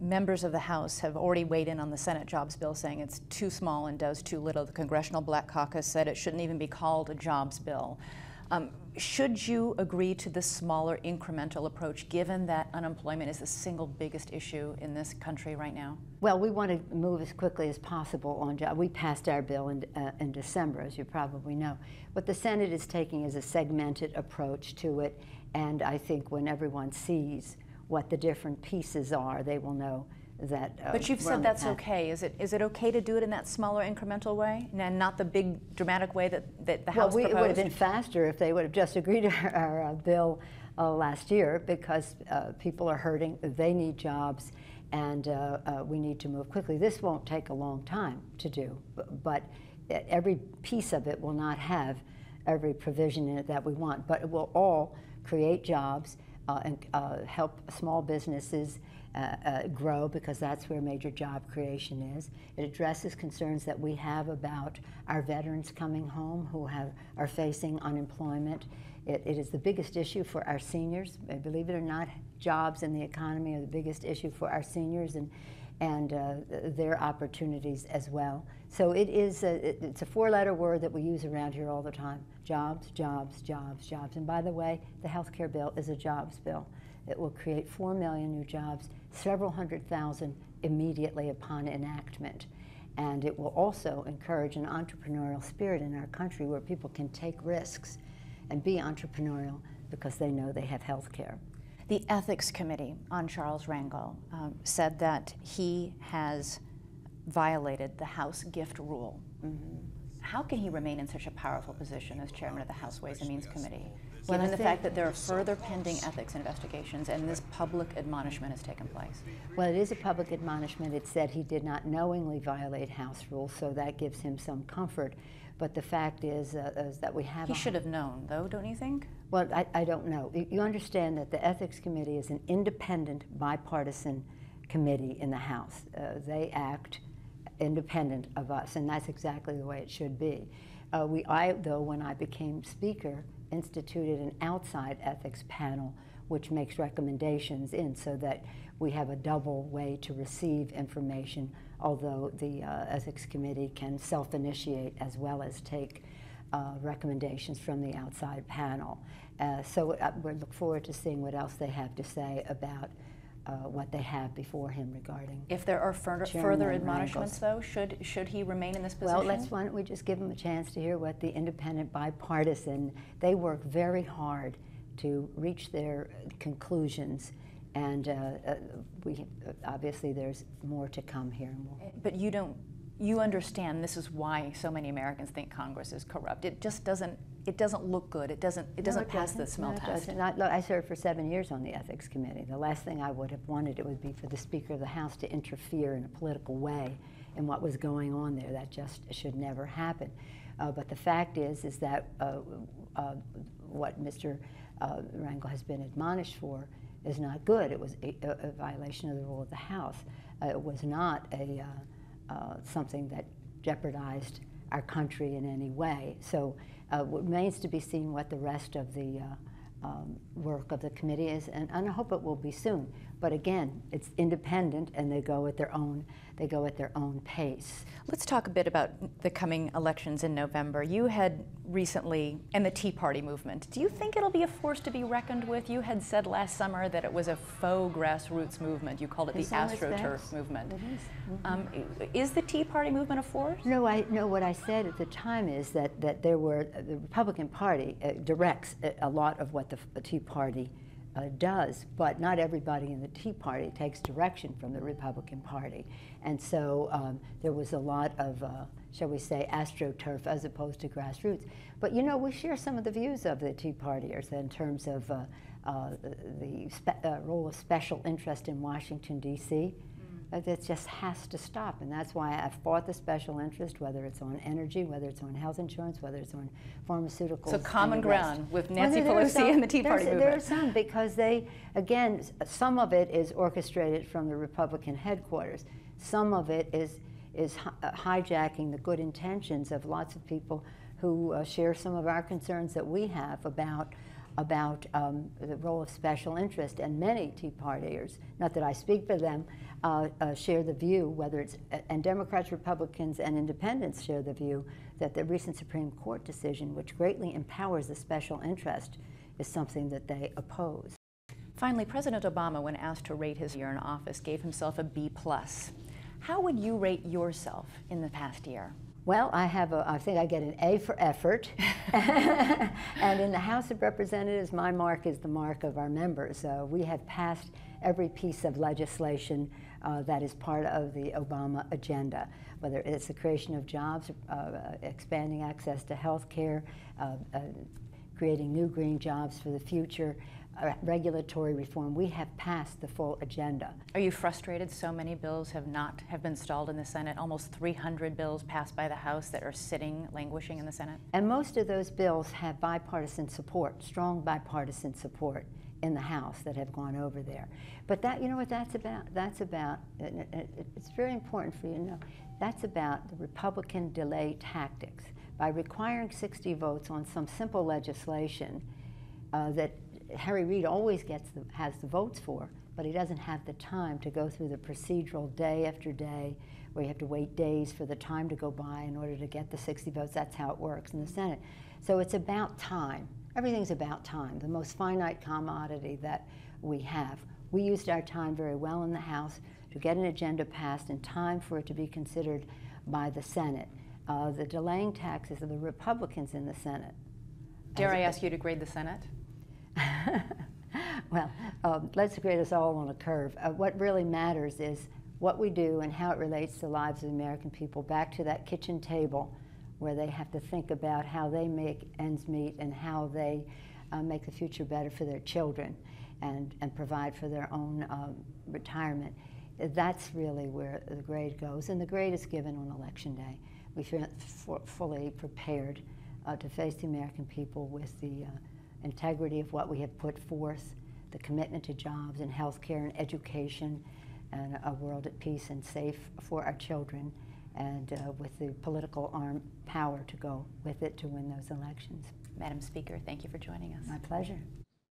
members of the House have already weighed in on the Senate jobs bill, saying it's too small and does too little. The Congressional Black Caucus said it shouldn't even be called a jobs bill. Should you agree to this smaller incremental approach, given that unemployment is the single biggest issue in this country right now? Well, we want to move as quickly as possible on jobs. We passed our bill in December, as you probably know. What the Senate is taking is a segmented approach to it, and I think when everyone sees what the different pieces are, they will know that. But you've said that's okay. Is it okay to do it in that smaller incremental way, and not the big dramatic way that the House proposed? It would have been faster if they would have just agreed to our bill last year, because people are hurting, they need jobs, and we need to move quickly. This won't take a long time to do, but every piece of it will not have every provision in it that we want, but it will all create jobs and help small businesses grow, because that's where major job creation is. It addresses concerns that we have about our veterans coming home who are facing unemployment. It is the biggest issue for our seniors. Believe it or not, jobs and the economy are the biggest issue for our seniors and their opportunities as well. So it's a four-letter word that we use around here all the time: jobs, jobs, jobs, jobs. And by the way, the health care bill is a jobs bill. It will create 4 million new jobs, several hundred thousand immediately upon enactment. And it will also encourage an entrepreneurial spirit in our country, where people can take risks and be entrepreneurial because they know they have health care. The Ethics Committee on Charles Rangel said that he has violated the House gift rule. How can he remain in such a powerful position as chairman of the House Ways and Means Committee, given the fact that there are further pending ethics investigations and this public admonishment has taken place? Well, it is a public admonishment. It said he did not knowingly violate House rules, so that gives him some comfort. But the fact is that we have— He should have known, though, don't you think? Well, I don't know. You understand that the Ethics Committee is an independent, bipartisan committee in the House. They act independent of us, and that's exactly the way it should be. Though, when I became Speaker, instituted an outside ethics panel which makes recommendations in, so that we have a double way to receive information, although the Ethics Committee can self-initiate as well as take recommendations from the outside panel. So we look forward to seeing what else they have to say about what they have before him regarding. If there are further admonishments, though, should he remain in this position? Well, why don't we just give him a chance to hear what the independent bipartisan— they work very hard to reach their conclusions, and obviously there's more to come here. But you understand this is why so many Americans think Congress is corrupt. It just doesn't look good. It doesn't pass the smell test. Look, I served for 7 years on the Ethics Committee. The last thing I would have wanted, it would be for the Speaker of the House to interfere in a political way in what was going on there. That just should never happen. But the fact is that what Mr. Rangel has been admonished for is not good. It was a violation of the rule of the House. It was not something that jeopardized our country in any way. So it remains to be seen what the rest of the work of the committee is, and I hope it will be soon. But again, it's independent, and they go at their own pace. Let's talk a bit about the coming elections in November. You had recently, and the Tea Party movement, do you think it'll be a force to be reckoned with? You had said last summer that it was a faux grassroots movement. You called it the AstroTurf movement. It is. Is the Tea Party movement a force? No, what I said at the time is that the Republican Party directs a lot of what the Tea Party does, but not everybody in the Tea Party takes direction from the Republican Party. And so there was a lot of, shall we say, AstroTurf as opposed to grassroots. But you know, we share some of the views of the Tea Partiers in terms of the role of special interest in Washington, D.C. That just has to stop, and that's why I've fought the special interest, whether it's on energy, whether it's on health insurance, whether it's on pharmaceuticals. So common ground with Nancy Pelosi and the Tea Party movement. There are some, because they, again, some of it is orchestrated from the Republican headquarters. Some of it is hijacking the good intentions of lots of people who share some of our concerns that we have about about the role of special interest, and many Tea Partiers, not that I speak for them, share the view, whether it's, and Democrats, Republicans, and Independents share the view that the recent Supreme Court decision, which greatly empowers the special interest, is something that they oppose. Finally, President Obama, when asked to rate his year in office, gave himself a B+. How would you rate yourself in the past year? Well, I think I get an A for effort. And in the House of Representatives, my mark is the mark of our members. We have passed every piece of legislation that is part of the Obama agenda, whether it's the creation of jobs, expanding access to health care, creating new green jobs for the future, regulatory reform. We have passed the full agenda. Are you frustrated so many bills have been stalled in the Senate? Almost 300 bills passed by the House that are sitting, languishing in the Senate? And most of those bills have bipartisan support, strong bipartisan support in the House that have gone over there. But that, you know what that's about? That's about, it's very important for you to know, that's about the Republican delay tactics. By requiring 60 votes on some simple legislation that Harry Reid always has the votes for, but he doesn't have the time to go through the procedural day after day, where you have to wait days for the time to go by in order to get the 60 votes. That's how it works in the Senate. So it's about time. Everything's about time, the most finite commodity that we have. We used our time very well in the House to get an agenda passed in time for it to be considered by the Senate. The delaying taxes of the Republicans in the Senate. Dare I ask you to grade the Senate? Well, let's grade us all on a curve. What really matters is what we do and how it relates to the lives of the American people, back to that kitchen table where they have to think about how they make ends meet and how they make the future better for their children and provide for their own retirement. That's really where the grade goes, and the grade is given on Election Day. We feel fully prepared to face the American people with the integrity of what we have put forth, the commitment to jobs and health care and education, and a world at peace and safe for our children, and with the political arm power to go with it to win those elections. Madam Speaker, thank you for joining us. My pleasure.